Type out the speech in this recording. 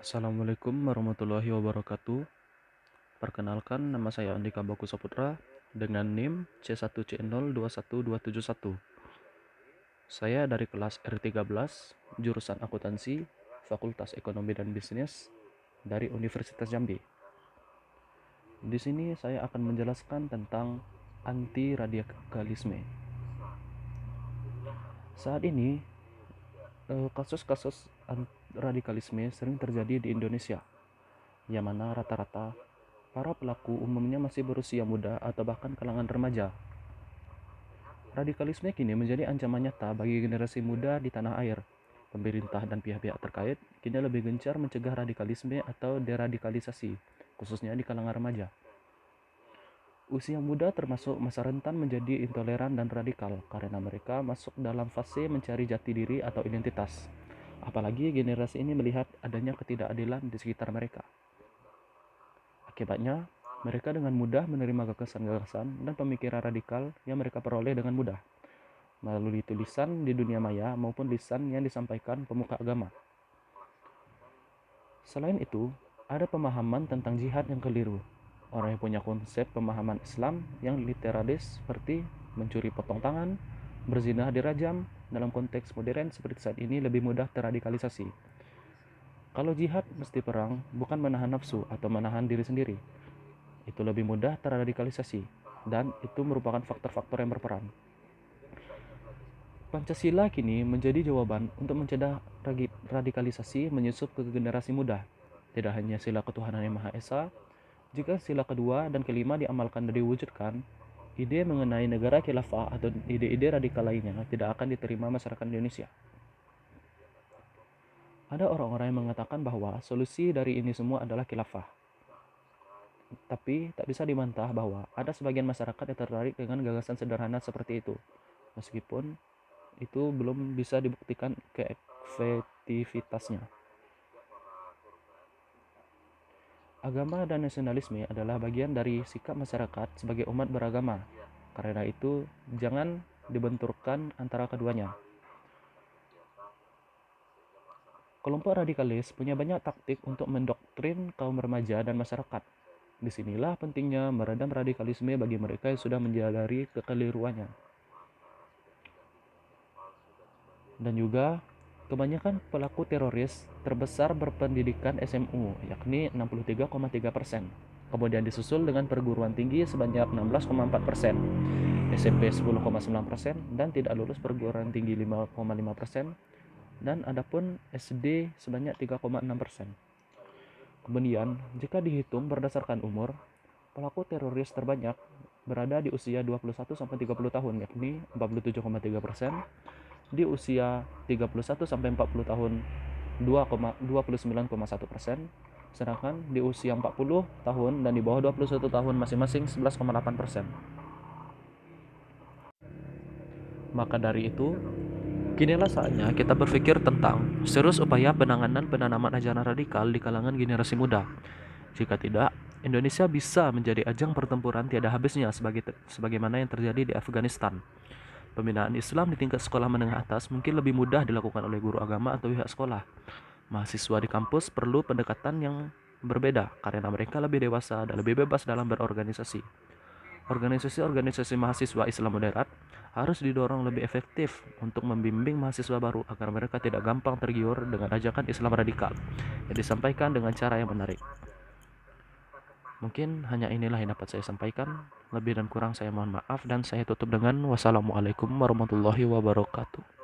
Assalamualaikum warahmatullahi wabarakatuh. Perkenalkan, nama saya Andika Baku Saputra dengan NIM C1C021271. Saya dari kelas R13, jurusan akuntansi, Fakultas Ekonomi dan Bisnis dari Universitas Jambi. Di sini saya akan menjelaskan tentang anti radikalisme. Saat ini, kasus-kasus radikalisme sering terjadi di Indonesia, yang mana rata-rata para pelaku umumnya masih berusia muda atau bahkan kalangan remaja. Radikalisme kini menjadi ancaman nyata bagi generasi muda di tanah air. Pemerintah dan pihak-pihak terkait kini lebih gencar mencegah radikalisme atau deradikalisasi, khususnya di kalangan remaja. Usia muda termasuk masa rentan menjadi intoleran dan radikal karena mereka masuk dalam fase mencari jati diri atau identitas. Apalagi generasi ini melihat adanya ketidakadilan di sekitar mereka. Akibatnya, mereka dengan mudah menerima gagasan-gagasan dan pemikiran radikal yang mereka peroleh dengan mudah melalui tulisan di dunia maya maupun lisan yang disampaikan pemuka agama. Selain itu, ada pemahaman tentang jihad yang keliru. Orang yang punya konsep pemahaman Islam yang literalis seperti mencuri potong tangan, berzinah dirajam, dalam konteks modern seperti saat ini lebih mudah terradikalisasi. Kalau jihad mesti perang, bukan menahan nafsu atau menahan diri sendiri. Itu lebih mudah terradikalisasi, dan itu merupakan faktor-faktor yang berperan. Pancasila kini menjadi jawaban untuk mencegah radikalisasi menyusup ke generasi muda. Tidak hanya sila ketuhanan yang Maha Esa, jika sila kedua dan kelima diamalkan dan diwujudkan, ide mengenai negara khilafah atau ide-ide radikal lainnya tidak akan diterima masyarakat Indonesia. Ada orang-orang yang mengatakan bahwa solusi dari ini semua adalah khilafah. Tapi tak bisa dibantah bahwa ada sebagian masyarakat yang tertarik dengan gagasan sederhana seperti itu, meskipun itu belum bisa dibuktikan keefektivitasnya. Agama dan nasionalisme adalah bagian dari sikap masyarakat sebagai umat beragama. Karena itu, jangan dibenturkan antara keduanya. Kelompok radikalis punya banyak taktik untuk mendoktrin kaum remaja dan masyarakat. Disinilah pentingnya meredam radikalisme bagi mereka yang sudah menyadari kekeliruannya. Dan juga, kebanyakan pelaku teroris terbesar berpendidikan SMU, yakni 63,3%. Kemudian disusul dengan perguruan tinggi sebanyak 16,4%, SMP 10,9%, dan tidak lulus perguruan tinggi 5,5%, dan adapun SD sebanyak 3,6%. Kemudian, jika dihitung berdasarkan umur, pelaku teroris terbanyak berada di usia 21-30 tahun, yakni 47,3%, di usia 31-40 tahun 29,1%, sedangkan di usia 40 tahun dan di bawah 21 tahun masing-masing 11,8%. Maka dari itu, kinilah saatnya kita berpikir tentang serius upaya penanganan penanaman ajaran radikal di kalangan generasi muda. Jika tidak, Indonesia bisa menjadi ajang pertempuran tiada habisnya sebagaimana yang terjadi di Afghanistan. Pembinaan Islam di tingkat sekolah menengah atas mungkin lebih mudah dilakukan oleh guru agama atau pihak sekolah. Mahasiswa di kampus perlu pendekatan yang berbeda karena mereka lebih dewasa dan lebih bebas dalam berorganisasi. Organisasi-organisasi mahasiswa Islam moderat harus didorong lebih efektif untuk membimbing mahasiswa baru agar mereka tidak gampang tergiur dengan ajakan Islam radikal yang disampaikan dengan cara yang menarik. Mungkin hanya inilah yang dapat saya sampaikan. Lebih dan kurang saya mohon maaf dan saya tutup dengan wassalamualaikum warahmatullahi wabarakatuh.